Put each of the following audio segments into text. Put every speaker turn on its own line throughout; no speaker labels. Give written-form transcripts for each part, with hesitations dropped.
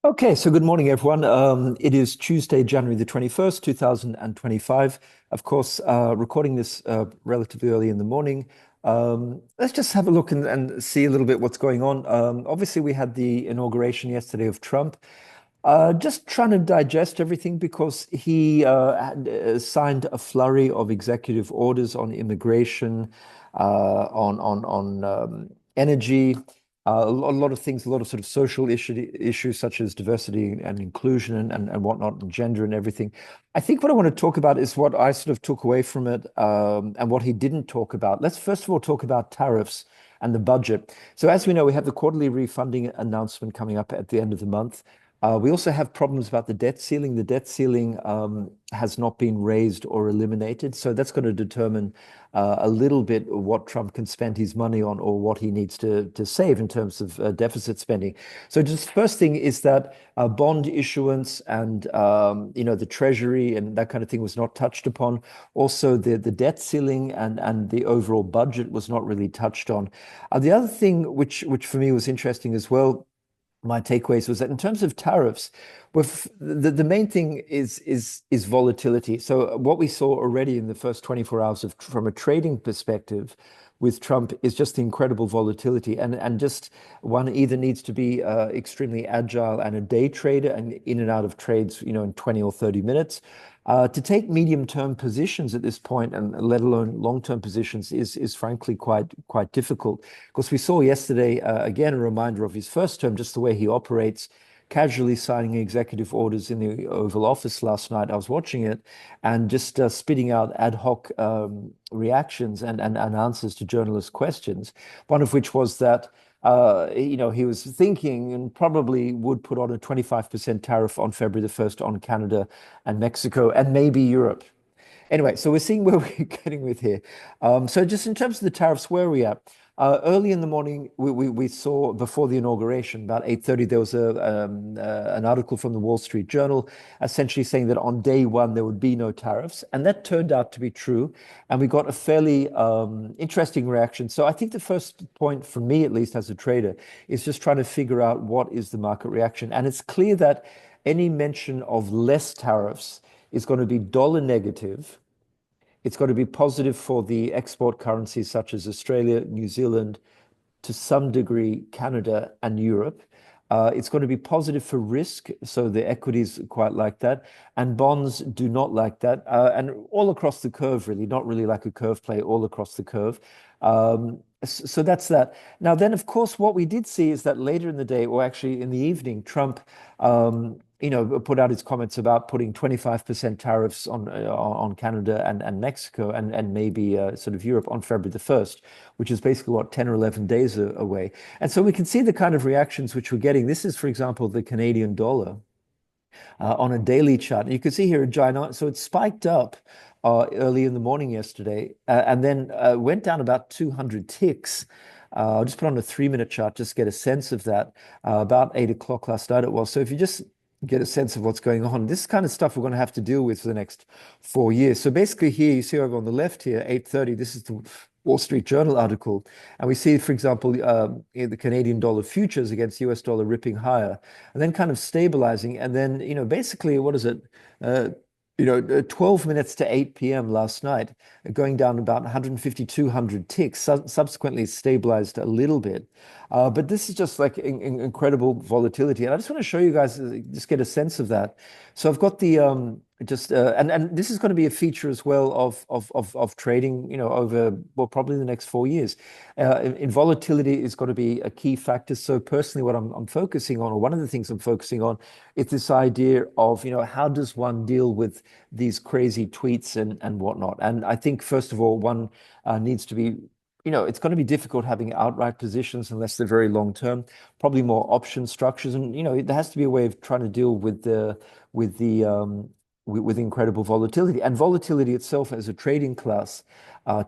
Okay, so good morning, everyone. It is Tuesday, January the 21st, 2025. Of course, recording this relatively early in the morning. Let's just have a look and see a little bit what's going on. Obviously, we had the inauguration yesterday of Trump. Just trying to digest everything because he signed a flurry of executive orders on immigration, on energy, a lot of things, a lot of sort of social issues such as diversity and inclusion and whatnot, and gender and everything. I think what I want to talk about is what I sort of took away from it, and what he didn't talk about. Let's first of all talk about tariffs and the budget. So as we know, we have the quarterly refunding announcement coming up at the end of the month. We also have problems about the debt ceiling. The debt ceiling has not been raised or eliminated. So that's going to determine a little bit what Trump can spend his money on or what he needs to save in terms of deficit spending. So just first thing is that bond issuance and the Treasury and that kind of thing was not touched upon. Also, the debt ceiling and the overall budget was not really touched on. The other thing which for me was interesting as well, my takeaways was that in terms of tariffs, with the main thing is volatility. So what we saw already in the first 24 hours from a trading perspective with Trump is just the incredible volatility, and just one either needs to be extremely agile and a day trader and in and out of trades, in 20 or 30 minutes. To take medium-term positions at this point, and let alone long-term positions, is frankly quite difficult. Because we saw yesterday, again, a reminder of his first term, just the way he operates, casually signing executive orders in the Oval Office last night. I was watching it and just spitting out ad hoc reactions and answers to journalist questions. One of which was that he was thinking and probably would put on a 25% tariff on February the 1st on Canada and Mexico and maybe Europe. Anyway, so we're seeing where we're getting with here. So just in terms of the tariffs, where are we at? Early in the morning, we saw before the inauguration, about 8:30, there was an article from the Wall Street Journal essentially saying that on day one, there would be no tariffs. And that turned out to be true. And we got a fairly interesting reaction. So I think the first point for me, at least as a trader, is just trying to figure out what is the market reaction. And it's clear that any mention of less tariffs is going to be dollar negative. It's got to be positive for the export currencies such as Australia, New Zealand, to some degree, Canada and Europe. It's going to be positive for risk, so the equities quite like that, and bonds do not like that, and all across the curve, really, not really like a curve play, all across the curve. So that's that. Now, then, of course, what we did see is that later in the day, or actually in the evening, Trump put out his comments about putting 25% tariffs on Canada and Mexico and maybe sort of Europe on February the 1st, which is basically what, 10 or 11 days away. And so we can see the kind of reactions which we're getting. This is, for example, the Canadian dollar on a daily chart. And you can see here a giant, so it spiked up early in the morning yesterday and then went down about 200 ticks. I'll just put on a 3-minute chart, just get a sense of that. About 8 o'clock last night it was. So if you just get a sense of what's going on, this kind of stuff we're going to have to deal with for the next 4 years. So basically here, you see over on the left here, 8:30, this is the Wall Street Journal article. And we see, for example, the Canadian dollar futures against US dollar ripping higher and then kind of stabilizing. And then, basically, what is it? 12 minutes to 8 p.m. last night, going down about 150, 200 ticks, subsequently stabilized a little bit. But this is just like incredible volatility. And I just want to show you guys, just get a sense of that. So I've got the, and this is going to be a feature as well of trading, over, well, probably the next 4 years. In volatility is going to be a key factor. So personally, what I'm focusing on, or one of the things I'm focusing on, is this idea of, how does one deal with these crazy tweets and whatnot? And I think, first of all, one needs to be, it's going to be difficult having outright positions unless they're very long term, probably more option structures. And, there has to be a way of trying to deal with incredible volatility. And volatility itself as a trading class,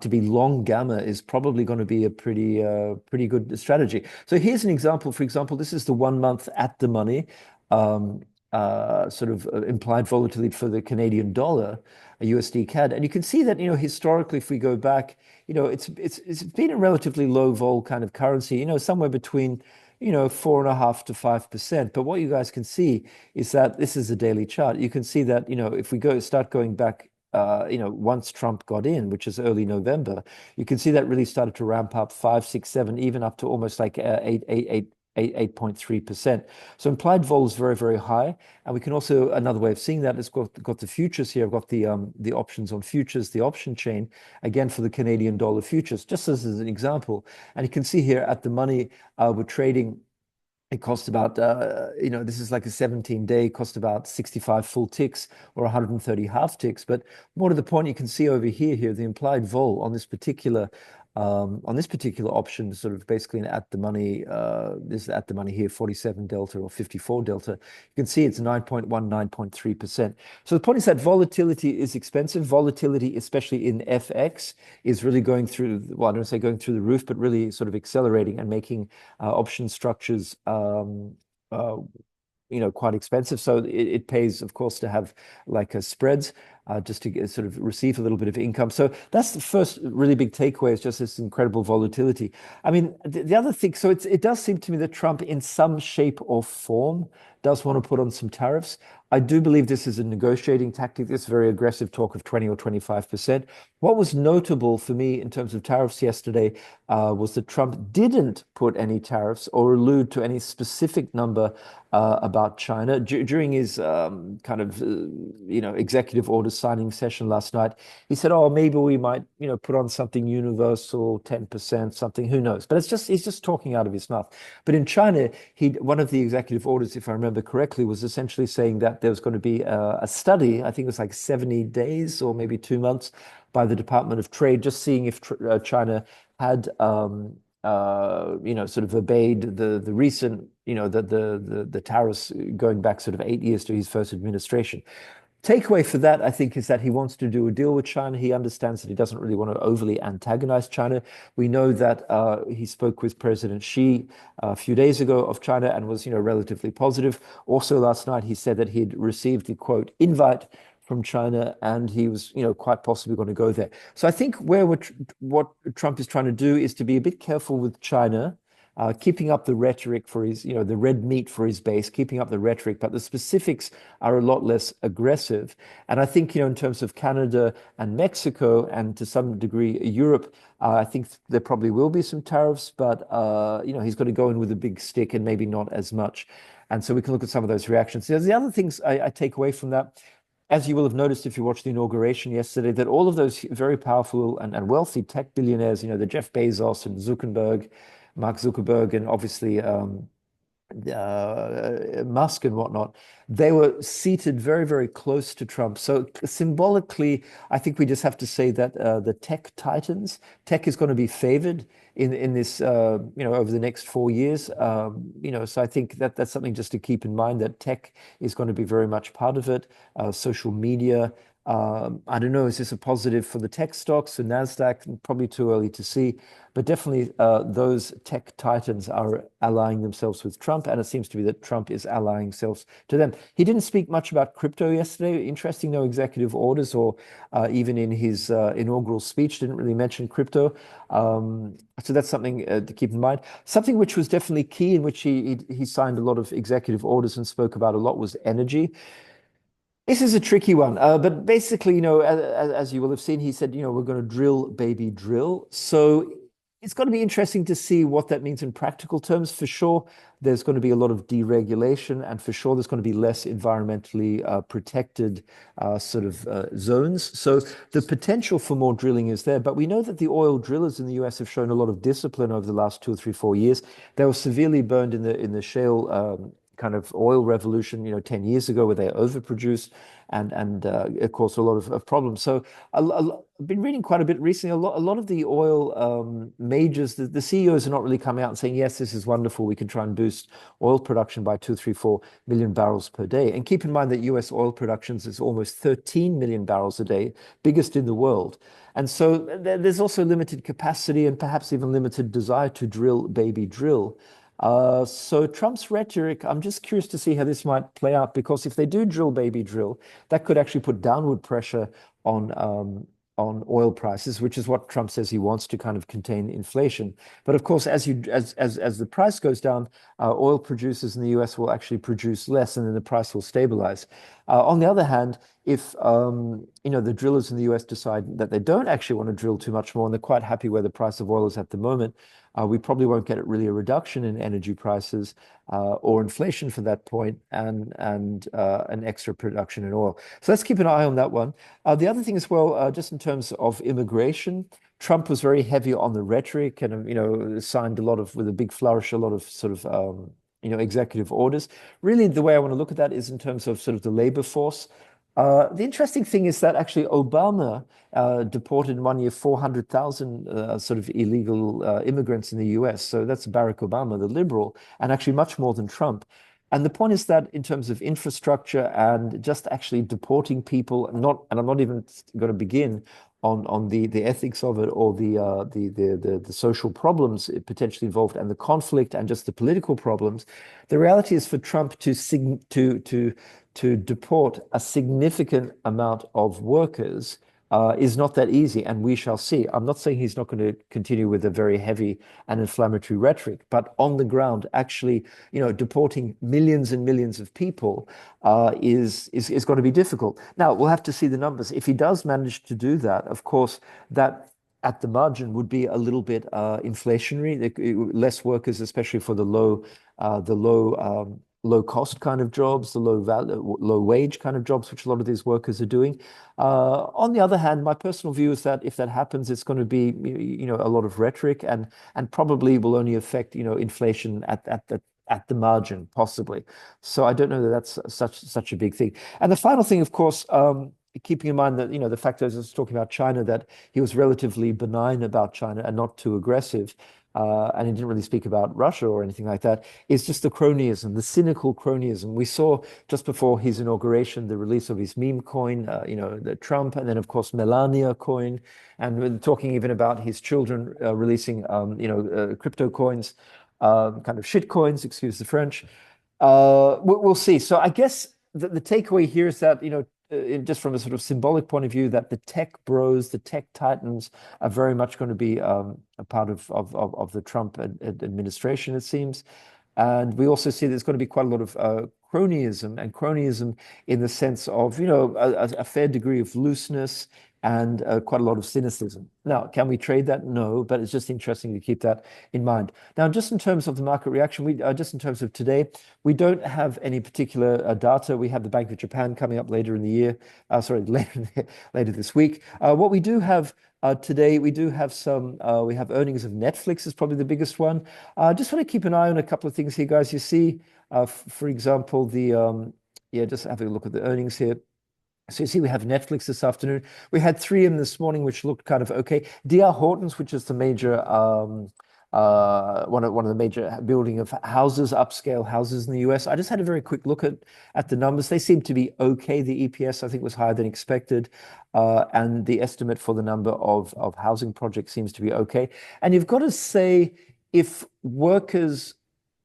to be long gamma is probably going to be a pretty good strategy. So here's an example. For example, this is the 1 month at the money, sort of implied volatility for the Canadian dollar, a USD CAD. And you can see that, historically, if we go back, it's been a relatively low vol kind of currency, somewhere between 4.5 to 5%. But what you guys can see is that this is a daily chart. You can see that, if we start going back, once Trump got in, which is early November, you can see that really started to ramp up 5, 6, 7, even up to almost like 8.3%. So implied vol is very, very high. And we can also, another way of seeing that is got the futures here. I've got the options on futures, the option chain, again, for the Canadian dollar futures, just as an example. And you can see here at the money, we're trading. It costs about, this is like a 17-day, cost about 65 full ticks or 130 half ticks. But more to the point, you can see over here, the implied vol on this particular option, sort of basically at the money, this is at the money here, 47 delta or 54 delta. You can see it's 9.1, 9.3%. So the point is that volatility is expensive. Volatility, especially in FX, is really going through, well, I don't say going through the roof, but really sort of accelerating and making option structures quite expensive. So it pays, of course, to have like a spreads just to sort of receive a little bit of income. So that's the first really big takeaway, is just this incredible volatility. I mean, the other thing, so it does seem to me that Trump, in some shape or form, does want to put on some tariffs. I do believe this is a negotiating tactic, this very aggressive talk of 20 or 25%. What was notable for me in terms of tariffs yesterday was that Trump didn't put any tariffs or allude to any specific number about China. During his executive order signing session last night, he said, oh, maybe we might, put on something universal, 10%, something, who knows? But he's just talking out of his mouth. But in China, one of the executive orders, if I remember correctly, was essentially saying that there was going to be a study, I think it was like 70 days or maybe 2 months, by the Department of Trade, just seeing if China had sort of obeyed the recent, the tariffs going back sort of 8 years to his first administration. Takeaway for that, I think, is that he wants to do a deal with China. He understands that he doesn't really want to overly antagonize China. We know that he spoke with President Xi a few days ago of China and was, relatively positive. Also last night, he said that he'd received the quote invite from China, and he was, quite possibly going to go there. So I think what Trump is trying to do is to be a bit careful with China, keeping up the rhetoric for his, the red meat for his base, keeping up the rhetoric, but the specifics are a lot less aggressive. And I think, in terms of Canada and Mexico, and to some degree Europe, I think there probably will be some tariffs, but, he's got to go in with a big stick and maybe not as much. And so we can look at some of those reactions. There's the other things I take away from that. As you will have noticed if you watched the inauguration yesterday, that all of those very powerful and wealthy tech billionaires, the Jeff Bezos and Mark Zuckerberg, and obviously Musk and whatnot, they were seated very, very close to Trump. So symbolically, I think we just have to say that the tech titans, tech is going to be favored in this, over the next 4 years. So I think that's something just to keep in mind, that tech is going to be very much part of it. Social media. I don't know, is this a positive for the tech stocks, for NASDAQ? Probably too early to see, but definitely those tech titans are allying themselves with Trump, and it seems to be that Trump is allying himself to them. He didn't speak much about crypto yesterday. Interesting, no executive orders, or even in his inaugural speech, didn't really mention crypto. So that's something to keep in mind. Something which was definitely key, in which he signed a lot of executive orders and spoke about a lot, was energy. This is a tricky one, but basically, as you will have seen, he said, we're going to drill, baby, drill. So it's going to be interesting to see what that means in practical terms. For sure, there's going to be a lot of deregulation, and for sure, there's going to be less environmentally protected zones. So the potential for more drilling is there, but we know that the oil drillers in the US have shown a lot of discipline over the last 2 or 3, 4 years. They were severely burned in the shale kind of oil revolution, 10 years ago, where they overproduced and it caused a lot of problems. So I've been reading quite a bit recently. A lot of the oil majors, the CEOs are not really coming out and saying, yes, this is wonderful, we can try and boost oil production by 2, 3, 4 million barrels per day. And keep in mind that US oil production is almost 13 million barrels a day, biggest in the world. And so there's also limited capacity and perhaps even limited desire to drill, baby, drill. So Trump's rhetoric, I'm just curious to see how this might play out, because if they do drill, baby, drill, that could actually put downward pressure on on oil prices, which is what Trump says he wants to kind of contain inflation. But of course, as the price goes down, oil producers in the US will actually produce less, and then the price will stabilize. On the other hand, if the drillers in the US decide that they don't actually want to drill too much more, and they're quite happy where the price of oil is at the moment, we probably won't get really a reduction in energy prices or inflation for that point, and an extra production in oil. So let's keep an eye on that one. The other thing as well, just in terms of immigration, Trump was very heavy on the rhetoric and signed a lot of, with a big flourish, a lot of sort of executive orders. Really, the way I want to look at that is in terms of sort of the labor force. The interesting thing is that actually Obama deported in 1 year 400,000 sort of illegal immigrants in the US. So that's Barack Obama, the liberal, and actually much more than Trump. And the point is that in terms of infrastructure and just actually deporting people, and I'm not even going to begin on the ethics of it, or the social problems potentially involved, and the conflict, and just the political problems. The reality is for Trump to deport a significant amount of workers is not that easy, and we shall see. I'm not saying he's not going to continue with a very heavy and inflammatory rhetoric, but on the ground, actually, deporting millions and millions of people is going to be difficult. Now, we'll have to see the numbers. If he does manage to do that, of course, that at the margin would be a little bit inflationary, less workers, especially for the low cost kind of jobs, the low wage kind of jobs, which a lot of these workers are doing. On the other hand, my personal view is that if that happens, it's going to be a lot of rhetoric, and probably will only affect inflation at the margin, possibly. So I don't know that that's such a big thing. And the final thing, of course, keeping in mind that the fact that I was talking about China, that he was relatively benign about China and not too aggressive. And he didn't really speak about Russia or anything like that, is just the cronyism, the cynical cronyism. We saw just before his inauguration the release of his meme coin, the Trump, and then of course Melania coin, and we're talking even about his children releasing, crypto coins, kind of shit coins, excuse the French. We'll see. So I guess the takeaway here is that, just from a sort of symbolic point of view, that the tech bros, the tech titans, are very much going to be a part of the Trump administration, it seems. And we also see there's going to be quite a lot of cronyism in the sense of, a fair degree of looseness and quite a lot of cynicism. Now, can we trade that? No, but it's just interesting to keep that in mind. Now, just in terms of the market reaction, just in terms of today, we don't have any particular data. We have the Bank of Japan coming up later in the year, later this week. What we do have today, we have earnings of Netflix is probably the biggest one. Just want to keep an eye on a couple of things here, guys. You see, for example, just having a look at the earnings here. So you see, we have Netflix this afternoon. We had 3M this morning, which looked kind of okay. D.R. Horton's, which is the major one of the major building of houses, upscale houses in the US. I just had a very quick look at the numbers. They seem to be okay. The EPS, I think, was higher than expected, and the estimate for the number of housing projects seems to be okay. And you've got to say, if workers,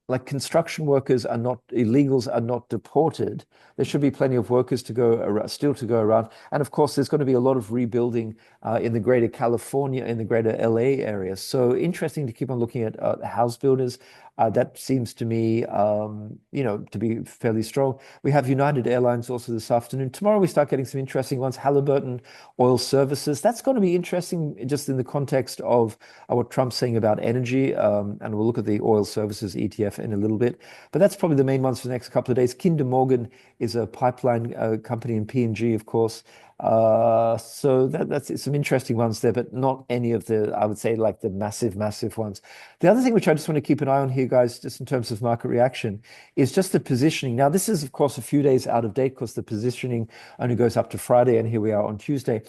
like construction workers, illegals are not deported, there should be plenty of workers still to go around. And of course, there's going to be a lot of rebuilding in the greater California, in the greater LA area. So interesting to keep on looking at house builders. That seems to me, to be fairly strong. We have United Airlines also this afternoon. Tomorrow we start getting some interesting ones. Halliburton Oil Services. That's going to be interesting just in the context of what Trump's saying about energy. And we'll look at the oil services ETF in a little bit. But that's probably the main ones for the next couple of days. Kinder Morgan is a pipeline company in P&G, of course. So that's some interesting ones there, but not any of the, I would say, like the massive ones. The other thing which I just want to keep an eye on here, guys, just in terms of market reaction, is just the positioning. Now, this is, of course, a few days out of date because the positioning only goes up to Friday, and here we are on Tuesday.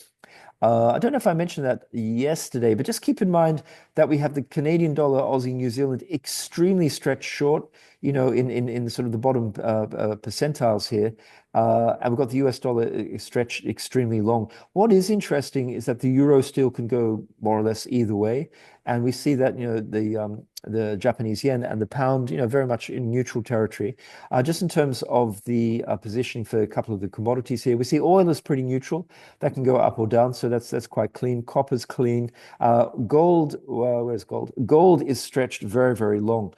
I don't know if I mentioned that yesterday, but just keep in mind that we have the Canadian dollar, Aussie, New Zealand extremely stretched short. in sort of the bottom percentiles here, and we've got the US dollar stretched extremely long. What is interesting is that the euro still can go more or less either way, and we see that the Japanese yen and the pound, very much in neutral territory. Just in terms of the positioning for a couple of the commodities here, we see oil is pretty neutral. That can go up or down, so that's quite clean. Copper's clean. Gold, well, where's gold? Gold is stretched very, very long.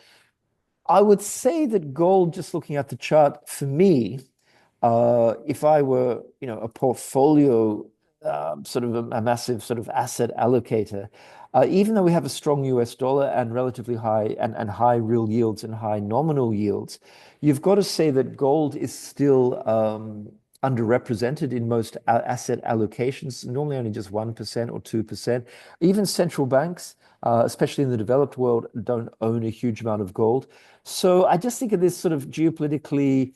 I would say that gold, just looking at the chart, for me, if I were, a portfolio, sort of a massive sort of asset allocator, even though we have a strong US dollar and relatively high and high real yields and high nominal yields, you've got to say that gold is still underrepresented in most asset allocations, normally only just 1% or 2%. Even central banks, especially in the developed world, don't own a huge amount of gold. So I just think of this sort of geopolitically,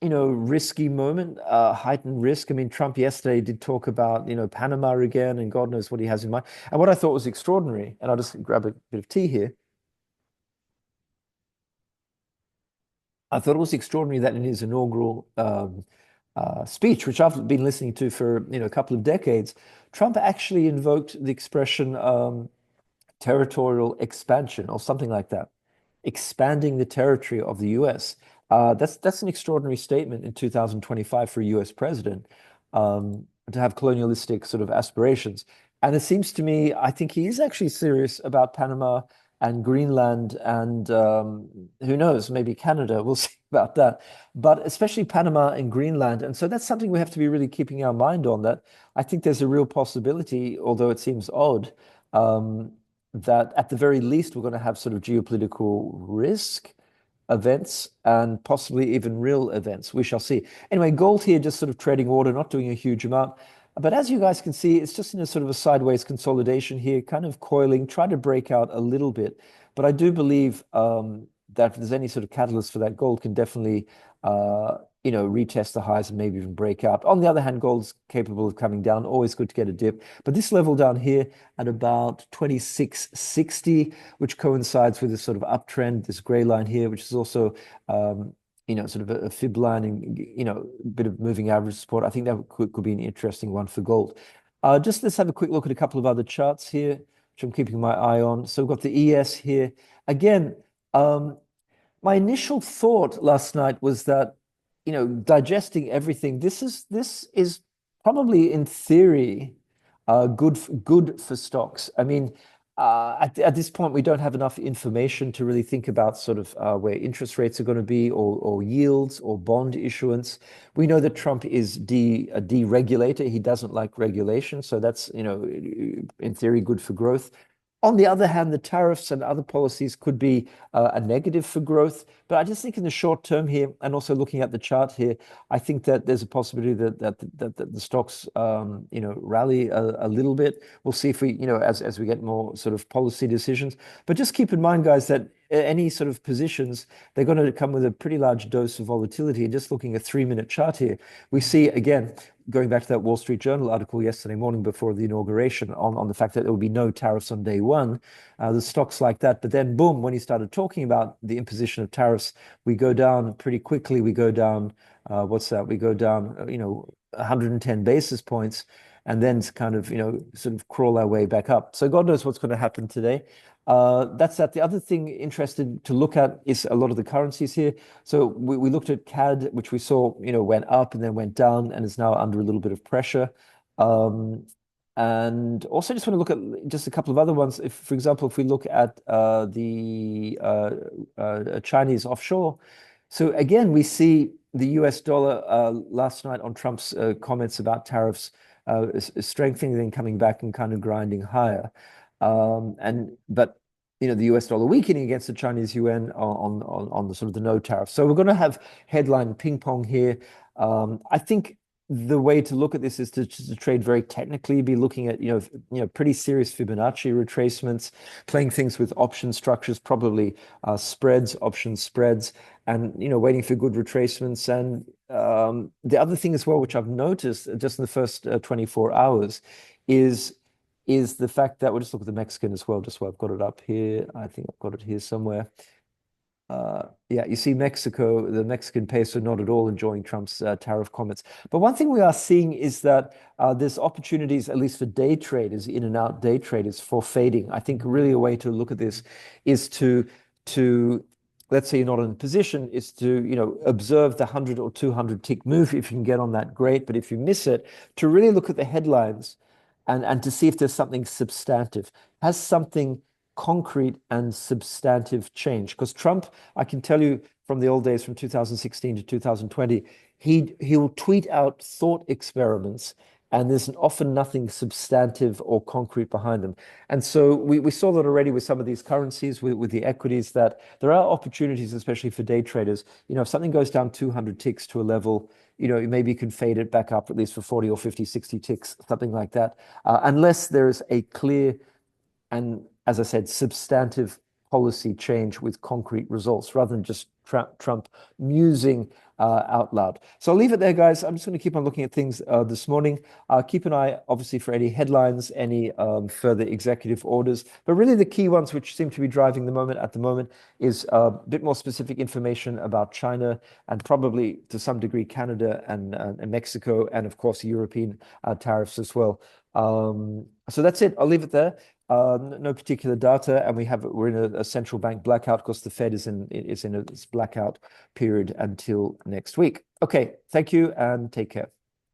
risky moment, heightened risk. I mean, Trump yesterday did talk about, Panama again, and God knows what he has in mind. And what I thought was extraordinary, and I'll just grab a bit of tea here. I thought it was extraordinary that in his inaugural speech, which I've been listening to for, a couple of decades, Trump actually invoked the expression territorial expansion or something like that, expanding the territory of the US. That's an extraordinary statement in 2025 for a US president, to have colonialistic sort of aspirations. And it seems to me, I think he is actually serious about Panama and Greenland and who knows, maybe Canada. We'll see about that. But especially Panama and Greenland. And so that's something we have to be really keeping our mind on, that I think there's a real possibility, although it seems odd, that at the very least we're going to have sort of geopolitical risk events and possibly even real events. We shall see. Anyway, gold here just sort of trading order, not doing a huge amount. But as you guys can see, it's just in a sort of a sideways consolidation here, kind of coiling, trying to break out a little bit. But I do believe that if there's any sort of catalyst for that, gold can definitely, retest the highs and maybe even break out. On the other hand, gold's capable of coming down. Always good to get a dip. But this level down here at about 2660, which coincides with this sort of uptrend, this gray line here, which is also sort of a fib line and, a bit of moving average support. I think that could be an interesting one for gold. Just let's have a quick look at a couple of other charts here, which I'm keeping my eye on. So we've got the ES here. Again, my initial thought last night was that, digesting everything, this is probably in theory good for stocks. I mean, at this point, we don't have enough information to really think about sort of where interest rates are going to be, or yields or bond issuance. We know that Trump is a deregulator. He doesn't like regulation. So that's, in theory, good for growth. On the other hand, the tariffs and other policies could be a negative for growth. But I just think in the short term here, and also looking at the chart here, I think that there's a possibility that the stocks, rally a little bit. We'll see if we, as we get more sort of policy decisions. But just keep in mind, guys, that any sort of positions, they're going to come with a pretty large dose of volatility. And just looking at a 3-minute chart here, we see again, going back to that Wall Street Journal article yesterday morning before the inauguration on the fact that there will be no tariffs on day one, the stocks like that. But then, boom, when he started talking about the imposition of tariffs, we go down pretty quickly. We go down, what's that? We go down, 110 basis points, and then kind of, sort of crawl our way back up. So God knows what's going to happen today. That's that. The other thing interested to look at is a lot of the currencies here. So we looked at CAD, which we saw, went up and then went down and is now under a little bit of pressure. And also just want to look at just a couple of other ones. If, for example, if we look at the Chinese offshore. So again, we see the US dollar last night on Trump's comments about tariffs is strengthening, then coming back and kind of grinding higher. But the US dollar weakening against the Chinese yuan on the sort of the no tariff. So we're going to have headline ping pong here. I think the way to look at this is to trade very technically, be looking at pretty serious Fibonacci retracements, playing things with option structures, probably spreads, option spreads, and waiting for good retracements. And the other thing as well, which I've noticed just in the first 24 hours, is the fact that we'll just look at the Mexican as well, just so I've got it up here. I think I've got it here somewhere. Yeah, you see Mexico, the Mexican peso, not at all enjoying Trump's tariff comments. But one thing we are seeing is that there's opportunities, at least for day traders, in and out day traders, for fading. I think really a way to look at this is to let's say you're not in a position, is to observe the 100 or 200 tick move. If you can get on that, great. But if you miss it, to really look at the headlines and to see if there's something substantive. Has something concrete and substantive change? Because Trump, I can tell you from the old days, from 2016 to 2020, he'll tweet out thought experiments, and there's often nothing substantive or concrete behind them. And so we saw that already with some of these currencies, with the equities, that there are opportunities, especially for day traders. If something goes down 200 ticks to a level, maybe you can fade it back up at least for 40 or 50, 60 ticks, something like that. Unless there is a clear and, as I said, substantive policy change with concrete results rather than just Trump musing out loud. So I'll leave it there, guys. I'm just going to keep on looking at things this morning. Keep an eye, obviously, for any headlines, any further executive orders. But really, the key ones which seem to be driving the moment at the moment is a bit more specific information about China and probably to some degree Canada and Mexico, and of course European tariffs as well. So that's it. I'll leave it there. No particular data, and we're in a central bank blackout because the Fed is in its blackout period until next week. Okay, thank you and take care.